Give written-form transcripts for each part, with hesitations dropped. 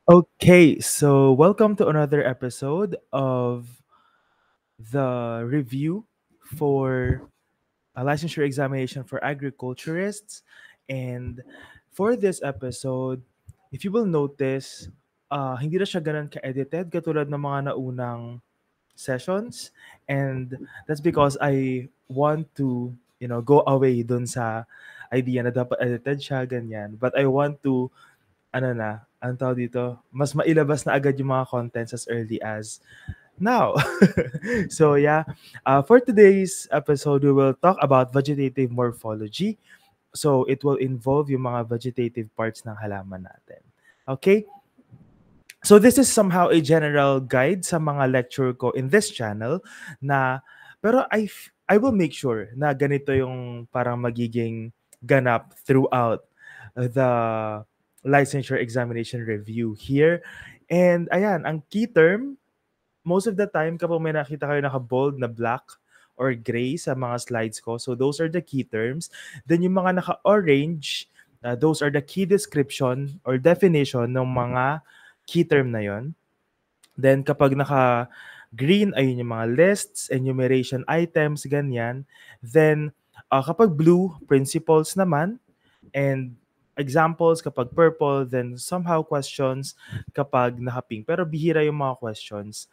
Okay, so welcome to another episode of the review for a licensure examination for agriculturists. And for this episode, if you will notice, hindi na siya ganun ka-edited katulad ng mga naunang sessions. And that's because I want to, go away dun sa idea na dapat edited siya, ganyan. But I want to ano na, ang tawag dito, mas mailabas na agad yung mga contents as early as now. So yeah, for today's episode, we will talk about vegetative morphology. So it will involve yung mga vegetative parts ng halaman natin. Okay? So this is somehow a general guide sa mga lecture ko in this channel na pero I will make sure na ganito yung parang magiging ganap throughout the licensure examination review here. And ayan, ang key term, most of the time kapag may nakita kayo naka-bold na black or gray sa mga slides ko, so those are the key terms. Then yung mga naka-orange, those are the key description or definition ng mga key term na yon. Then kapag naka-green, ayun yung mga lists, enumeration items, ganyan. Then kapag blue, principles naman. And examples kapag purple, then somehow questions kapag naka-pink. Pero bihira yung mga questions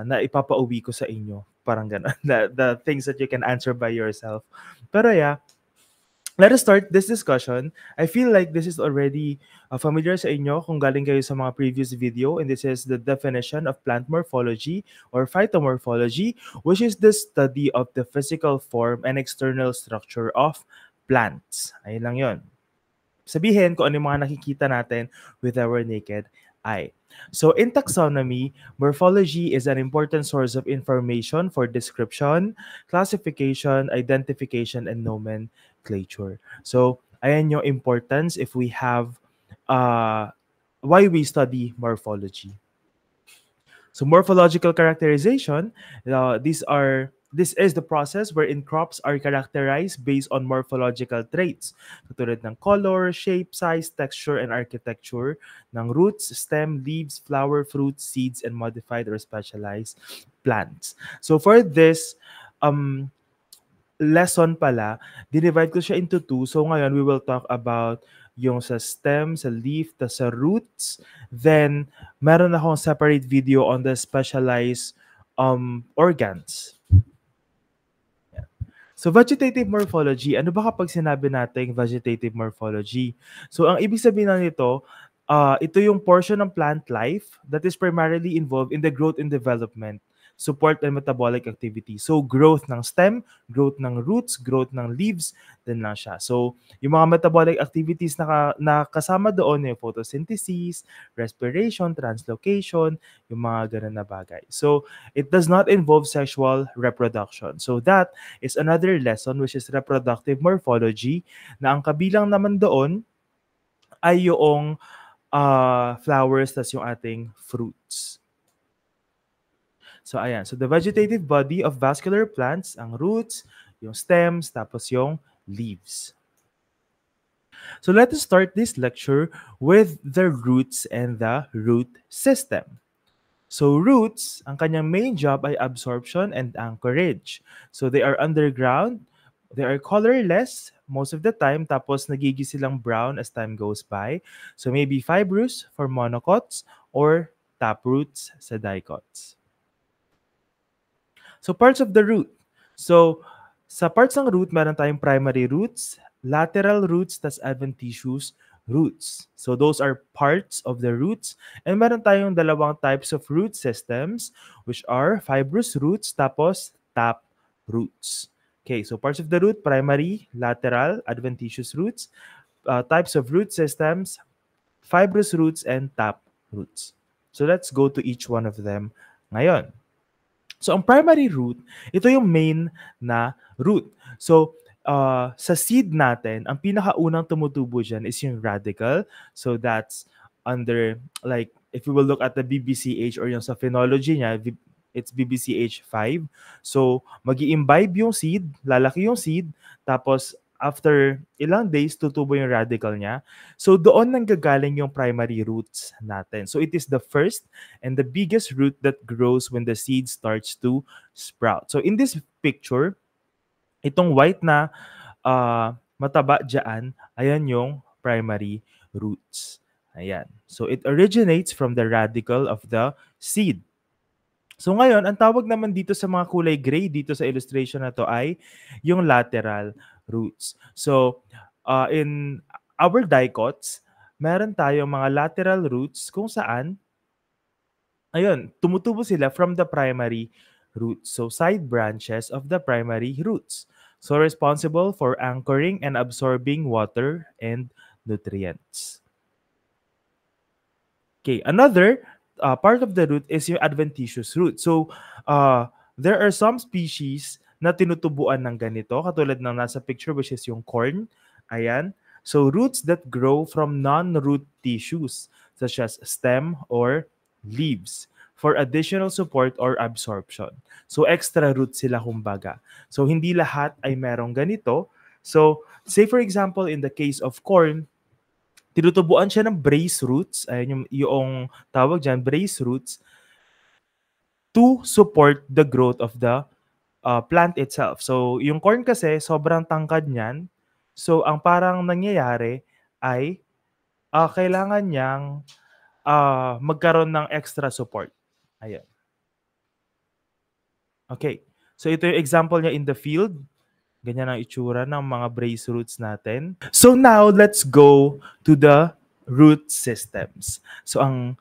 na ipapauwi ko sa inyo. Parang gano'n. The things that you can answer by yourself. Pero yeah, let us start this discussion. I feel like this is already familiar sa inyo kung galing kayo sa mga previous video, and this is the definition of plant morphology or phytomorphology, which is the study of the physical form and external structure of plants. Ayun lang yun. Sabihin kung ano yung mga nakikita natin with our naked eye. So in taxonomy, morphology is an important source of information for description, classification, identification, and nomenclature. So ayan yung importance if we have why we study morphology. So morphological characterization, this is the process wherein crops are characterized based on morphological traits, katulad ng color, shape, size, texture, and architecture ng roots, stem, leaves, flower, fruits, seeds, and modified or specialized plants. So for this lesson pala, dinivide ko siya into two. So ngayon, we will talk about yung sa stem, sa leaf, sa roots. Then, meron akong separate video on the specialized organs. So, vegetative morphology, ano ba kapag sinabi nating vegetative morphology? So, ang ibig sabihin na nito, ito yung portion ng plant life that is primarily involved in the growth and development, support and metabolic activity. So, growth ng stem, growth ng roots, growth ng leaves, din lang siya. So, yung mga metabolic activities na kasama doon yung photosynthesis, respiration, translocation, yung mga ganun na bagay. So, it does not involve sexual reproduction. So, that is another lesson, which is reproductive morphology, na ang kabilang naman doon ay yung flowers tas yung ating fruits. So ayan, so the vegetative body of vascular plants, ang roots, yung stems, tapos yung leaves. So let us start this lecture with the roots and the root system. So roots, ang kanyang main job ay absorption and anchorage. So they are underground, they are colorless most of the time, tapos nagiging silang brown as time goes by. So maybe fibrous for monocots or taproots sa dicots. So parts of the root. So sa parts ng root, meron tayong primary roots, lateral roots, tas adventitious roots. So those are parts of the roots. And meron tayong dalawang types of root systems, which are fibrous roots tapos tap roots. Okay, so parts of the root, primary, lateral, adventitious roots. Types of root systems, fibrous roots, and tap roots. So let's go to each one of them ngayon. So ang primary root, ito yung main na root. So sa seed natin, ang pinakaunang tumutubo dyan is yung radical. So that's under, like, if we will look at the BBCH or yung sa phenology niya, it's BBCH 5. So mag-i-imbibe yung seed, lalaki yung seed, tapos after ilang days, tutubo yung radical niya. So doon nanggagaling yung primary roots natin. So it is the first and the biggest root that grows when the seed starts to sprout. So in this picture, itong white na mataba dyan, ayan yung primary roots. Ayan. So it originates from the radical of the seed. So ngayon, ang tawag naman dito sa mga kulay gray dito sa illustration na to ay yung lateral roots. So in our dicots, meron tayong mga lateral roots kung saan, ayun, tumutubo sila from the primary roots. So side branches of the primary roots. So responsible for anchoring and absorbing water and nutrients. Okay, another part of the root is yung adventitious root. So, there are some species na tinutubuan ng ganito, katulad ng nasa picture which is yung corn. Ayan. So, roots that grow from non-root tissues such as stem or leaves for additional support or absorption. So, extra root sila kumbaga. So, hindi lahat ay merong ganito. So, say for example, in the case of corn, tinutubuan siya ng brace roots, ayun yung tawag dyan, brace roots, to support the growth of the plant itself. So, yung corn kasi, sobrang tangkad niyan. So, ang parang nangyayari ay kailangan niyang magkaroon ng extra support. Ayan. Okay. So, ito yung example niya in the field. Ganyan ang itsura ng mga brace roots natin. So now, let's go to the root systems. So ang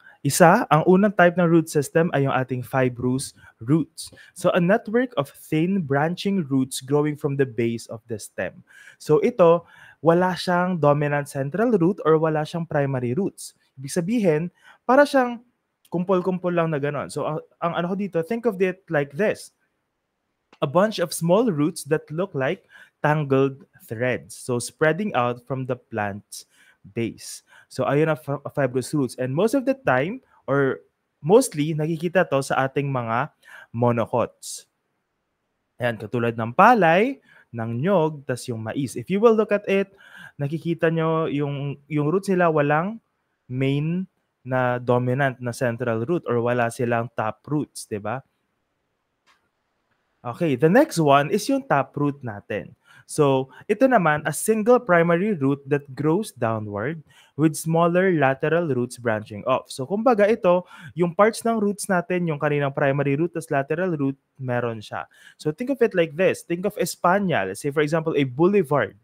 unang type ng root system ay yung ating fibrous roots. So a network of thin branching roots growing from the base of the stem. So ito, wala siyang dominant central root or wala siyang primary roots. Ibig sabihin, para siyang kumpol-kumpol lang na gano'n. So ang ano ko dito, think of it like this: a bunch of small roots that look like tangled threads. So spreading out from the plant's base. So ayun ang fibrous roots. And most of the time, or mostly, nakikita to sa ating mga monocots. Ayan, katulad ng palay, ng nyog, tas yung mais. If you will look at it, nakikita nyo yung roots nila walang main na dominant na central root or wala silang top roots, di ba? Okay, the next one is yung taproot natin. So, ito naman, a single primary root that grows downward with smaller lateral roots branching off. So, kumbaga ito, yung parts ng roots natin, yung kaninang primary root tas lateral root, meron siya. So, think of it like this. Think of Espanya. Let's say, for example, a boulevard.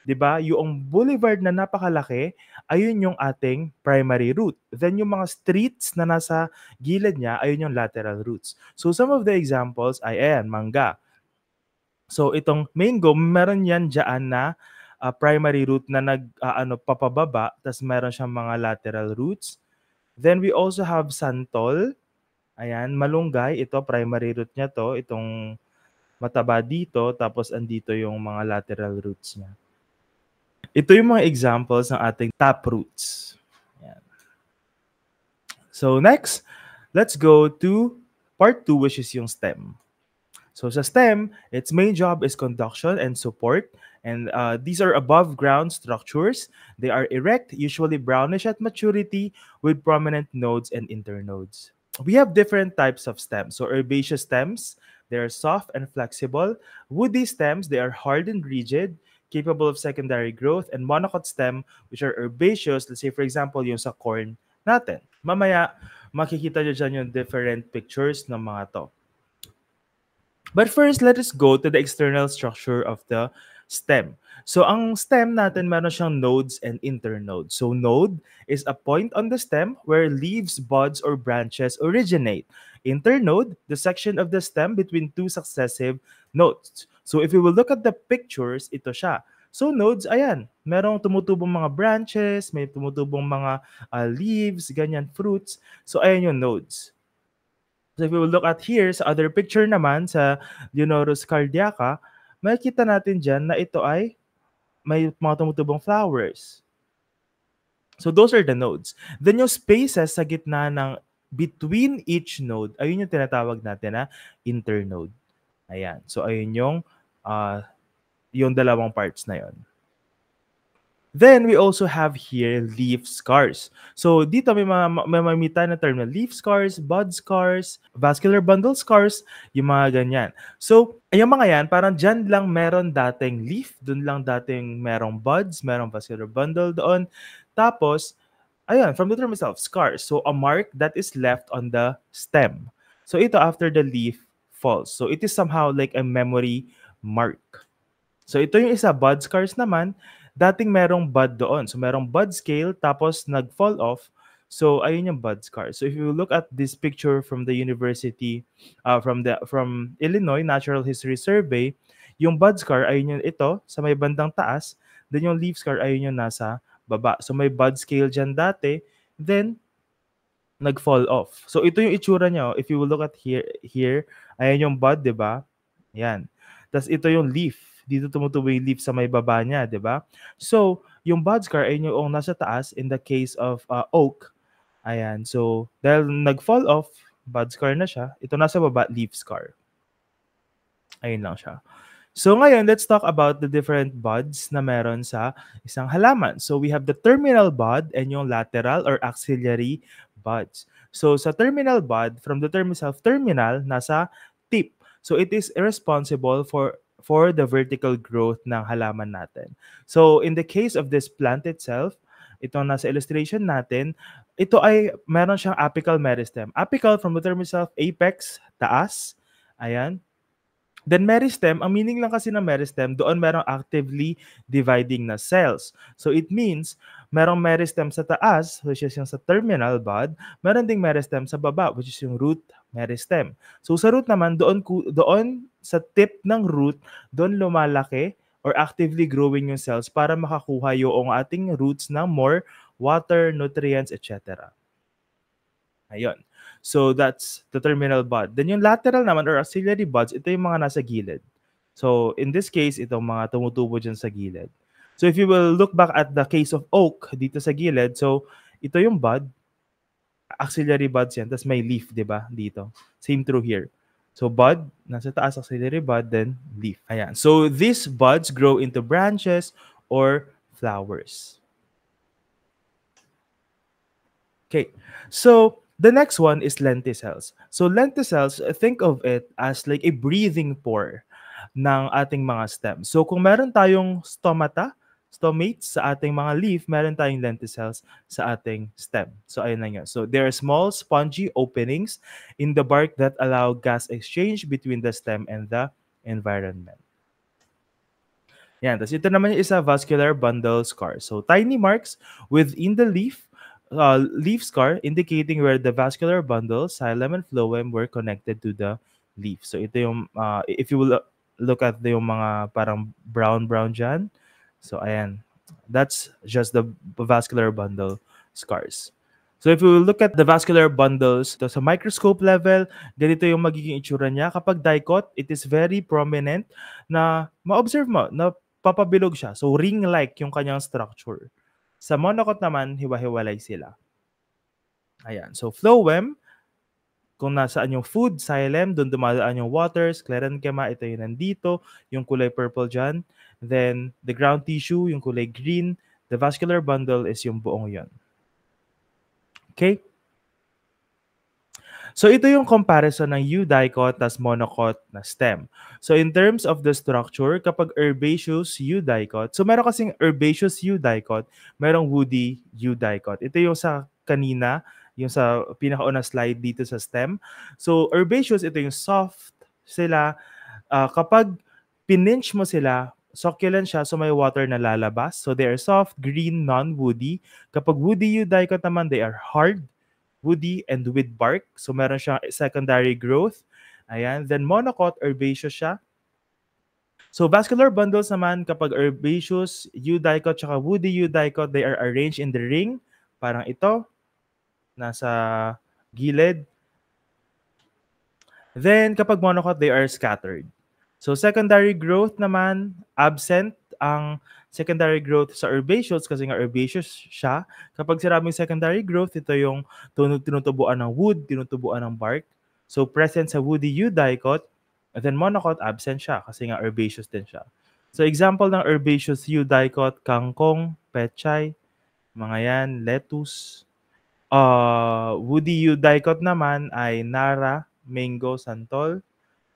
'Di ba? Yung boulevard na napakalaki, ayun yung ating primary root. Then yung mga streets na nasa gilid niya, ayun yung lateral roots. So some of the examples ay ayan, mangga. So itong mango, meron yan dyan na primary root na papababa, tas meron siyang mga lateral roots. Then we also have santol. Ayan, malunggay, ito primary root niya to, itong mataba dito, tapos andito yung mga lateral roots niya. Ito yung mga examples ng ating taproots. Ayan. So next, let's go to part 2, which is yung stem. So sa stem, its main job is conduction and support. And these are above ground structures. They are erect, usually brownish at maturity, with prominent nodes and internodes. We have different types of stems. So herbaceous stems, they are soft and flexible. Woody stems, they are hard and rigid, capable of secondary growth. And monocot stem, which are herbaceous, let's say for example, yung sa corn natin. Mamaya, makikita nyo dyan yung different pictures ng mga to. But first, let us go to the external structure of the stem. So, ang stem natin, meron siyang nodes and internodes. So, node is a point on the stem where leaves, buds, or branches originate. Internode, the section of the stem between two successive nodes. So, if we will look at the pictures, ito siya. So, nodes, ayan, merong tumutubong mga branches, may tumutubong mga leaves, ganyan, fruits. So, ayan yung nodes. So if we will look at here, sa other picture naman, sa Leonorus cardiaca, makikita natin dyan na ito ay may mga tumutubong flowers. So those are the nodes. Then yung spaces sa gitna ng between each node, ayun yung tinatawag natin na internode. Ayan. So ayun yung yung dalawang parts na yon. Then we also have here leaf scars. So dito may mamita na term na leaf scars, bud scars, vascular bundle scars, yung mga ganyan. So yung mga yan, parang dyan lang meron dating leaf, dun lang dating merong buds, merong vascular bundle doon. Tapos, ayun, from the term itself, scars. So a mark that is left on the stem. So ito after the leaf falls. So it is somehow like a memory mark. So ito yung isa, bud scars naman, dating merong bud doon. So merong bud scale, tapos nag-fall off. So ayun yung bud scar. So if you look at this picture from the university, from Illinois Natural History Survey, yung bud scar ayun yung ito sa may bandang taas, then yung leaf scar ayun yung nasa baba. So may bud scale dyan dati, then nag-fall off. So ito yung itsura niya. If you will look at here, ayan yung bud, 'di ba? Yan. Tapos ito yung leaf. Dito tumutubo yung leaf sa may baba niya, 'di ba? So, yung bud scar ay yung nasa taas in the case of oak. Ayan. So, dahil nag-fall off, bud scar na siya. Ito nasa baba, leaf scar. Ayun lang siya. So ngayon, let's talk about the different buds na meron sa isang halaman. So we have the terminal bud and yung lateral or axillary buds. So sa terminal bud, from the term itself, terminal, nasa tip. So it is responsible for the vertical growth ng halaman natin. So in the case of this plant itself, ito nasa illustration natin, ito ay meron siyang apical meristem. Apical from the term itself, apex, taas. Ayan. Then meristem, ang meaning lang kasi ng meristem, doon merong actively dividing na cells. So it means, merong meristem sa taas, which is yung sa terminal bud, meron ding meristem sa baba, which is yung root meristem. So sa root naman, doon sa tip ng root, doon lumalaki or actively growing yung cells para makakuha yung ating roots ng more water, nutrients, etc. Ayun. So that's the terminal bud. Then yung lateral naman or axillary buds, ito yung mga nasa gilid. So in this case, itong mga tumutubo dyan sa gilid. So if you will look back at the case of oak dito sa gilid, so ito yung bud, axillary buds yan, tapos may leaf, di ba, dito. Same through here. So bud, nasa taas, axillary bud, then leaf. Ayan. So these buds grow into branches or flowers. Okay. So the next one is lenticels. So lenticels, think of it as like a breathing pore ng ating mga stem. So kung meron tayong stomates sa ating mga leaf, meron tayong lenticels sa ating stem. So ayun lang yun. So there are small spongy openings in the bark that allow gas exchange between the stem and the environment. Yan. Tapos ito naman yung isa, vascular bundle scar. So tiny marks within the leaf scar indicating where the vascular bundle, xylem and phloem were connected to the leaf. So ito yung, if you will look at yung mga parang brown dyan. So ayan, that's just the vascular bundle scars. So if we will look at the vascular bundles sa microscope level, ganito yung magiging itsura niya. Kapag dicot, it is very prominent na ma-observe mo na papabilog siya. So ring-like yung kanyang structure. Sa monocot naman, hiwa-hiwalay sila. Ayan. So phloem, kung nasaan yung food, xylem, doon dumadaan yung water, sclerenchyma, ito yung nandito, yung kulay purple dyan. Then the ground tissue, yung kulay green. The vascular bundle is yung buong yon. Okay? So ito yung comparison ng eudicot tas monocot na stem. So in terms of the structure, kapag herbaceous eudicot, so meron kasing herbaceous eudicot, merong woody eudicot. Ito yung sa kanina, yung sa pinakauna slide dito sa stem. So herbaceous, ito yung soft sila. Kapag pininch mo sila, succulent siya, so may water na lalabas. So they are soft, green, non-woody. Kapag woody eudicot naman, they are hard, woody, and with bark. So meron siyang secondary growth. Ayan. Then monocot, herbaceous siya. So vascular bundles naman, kapag herbaceous, eudicot, tsaka woody eudicot, they are arranged in the ring. Parang ito, nasa gilid. Then kapag monocot, they are scattered. So secondary growth naman, absent ang secondary growth sa herbaceous kasi nga herbaceous siya. Kapag sinabing secondary growth, ito yung tinutubuan ng wood, tinutubuan ng bark. So present sa woody eudicot, and then monocot, absent siya kasi nga herbaceous din siya. So example ng herbaceous eudicot, kangkong, pechay, mga yan, lettuce. Woody eudicot naman ay nara, mango, santol,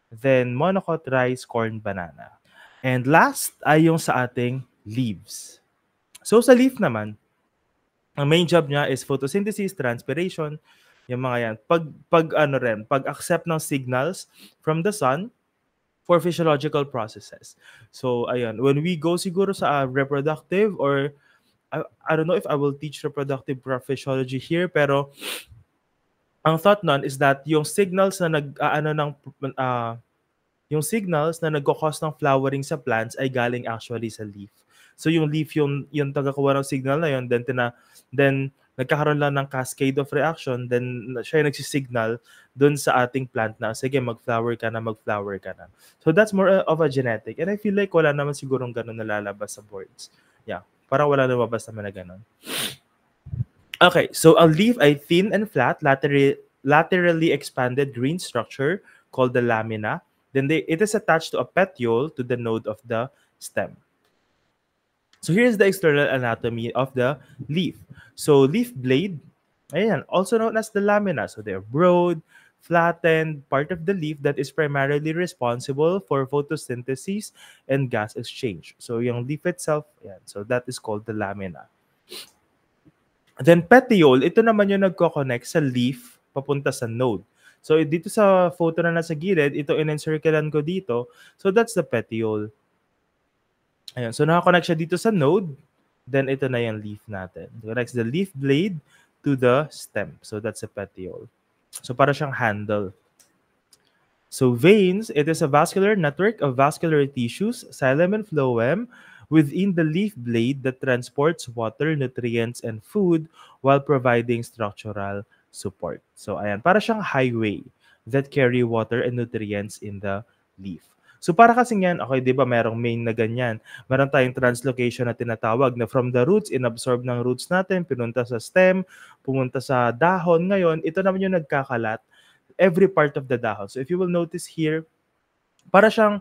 then monocot, rice, corn, banana. And last ay yung sa ating leaves. So sa leaf naman, ang main job niya is photosynthesis, transpiration, yung mga yan. Pag accept ng signals from the sun for physiological processes. So ayun, when we go siguro sa reproductive or I don't know if I will teach reproductive physiology here, pero ang thought nun is that yung signals na uh, yung signals na nagko-cause ng flowering sa plants ay galing actually sa leaf. So yung leaf yung tagakuha ng signal na yun, then nagkakaroon lang ng cascade of reaction, then siya yung nagsisignal dun sa ating plant na sige mag-flower ka na. So that's more of a genetic, and I feel like wala naman sigurong ganun nalalabas sa boards. Yeah, parang wala lumabas naman na ganun. Okay, so a leaf ay thin and flat, laterally expanded green structure called the lamina. Then it is attached to a petiole to the node of the stem. So here's the external anatomy of the leaf. So leaf blade, ayan, also known as the lamina. So they're broad, flattened part of the leaf that is primarily responsible for photosynthesis and gas exchange. So yung leaf itself, ayan, so that is called the lamina. Then petiole, ito naman yung nagko-connect sa leaf papunta sa node. So dito sa photo na nasa gilid, ito in-encirclean ko dito. So that's the petiole. Ayan, so naka-connect siya dito sa node. Then ito na yung leaf natin. It connects the leaf blade to the stem. So that's a petiole. So para siyang handle. So veins, it is a vascular network of vascular tissues, xylem and phloem, within the leaf blade that transports water, nutrients, and food while providing structural support. So ayan, para siyang highway that carry water and nutrients in the leaf. So para kasi yan, okay, di ba merong main na ganyan. Meron tayong translocation na tinatawag na from the roots, inabsorb ng roots natin, pinunta sa stem, pumunta sa dahon. Ngayon, ito naman yung nagkakalat every part of the dahon. So if you will notice here, para siyang,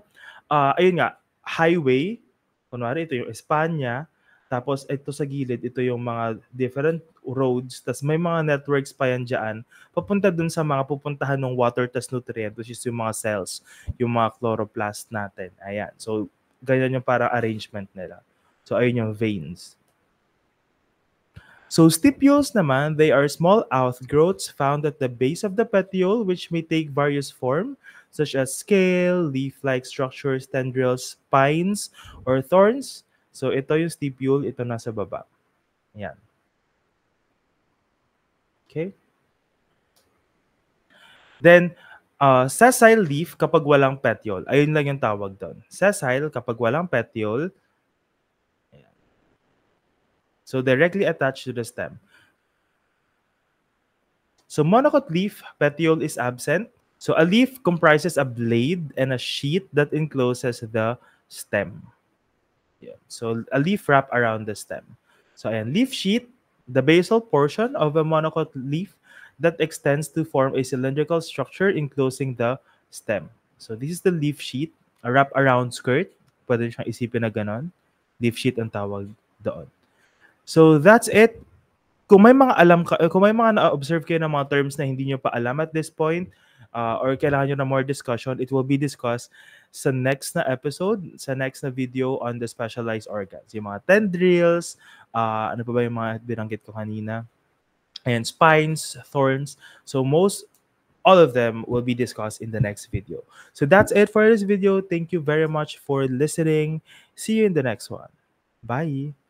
ayun nga, highway. Kunwari, ito yung Espanya. Tapos, ito sa gilid, ito yung mga different roads. Tapos, may mga networks pa yan dyan. Papunta dun sa mga pupuntahan ng water tas nutrient, which is yung mga cells, yung mga chloroplast natin. Ayan. So, ganyan yung parang arrangement nila. So, ayun yung veins. So stipules naman, they are small outgrowths found at the base of the petiole which may take various forms such as scale, leaf-like structures, tendrils, spines, or thorns. So ito yung stipule, ito nasa baba. Yan. Okay? Then, sessile leaf kapag walang petiole. Ayun lang yung tawag doon. Sessile kapag walang petiole. Ayan. So directly attached to the stem. So monocot leaf, petiole is absent. So a leaf comprises a blade and a sheath that encloses the stem. Yeah. So a leaf wrap around the stem. So ayan, leaf sheath, the basal portion of a monocot leaf that extends to form a cylindrical structure enclosing the stem. So this is the leaf sheath, a wrap around skirt. Pwede siyang isipin na ganon. Leaf sheath ang tawag doon. So that's it. Kung may mga kung may mga na-observe kayo ng mga terms na hindi nyo pa alam at this point, or kailangan nyo na more discussion, it will be discussed sa next na episode, sa next na video on the specialized organs. Yung mga tendrils, ano pa ba yung mga binanggit ko kanina, and spines, thorns. So all of them will be discussed in the next video. So that's it for this video. Thank you very much for listening. See you in the next one. Bye!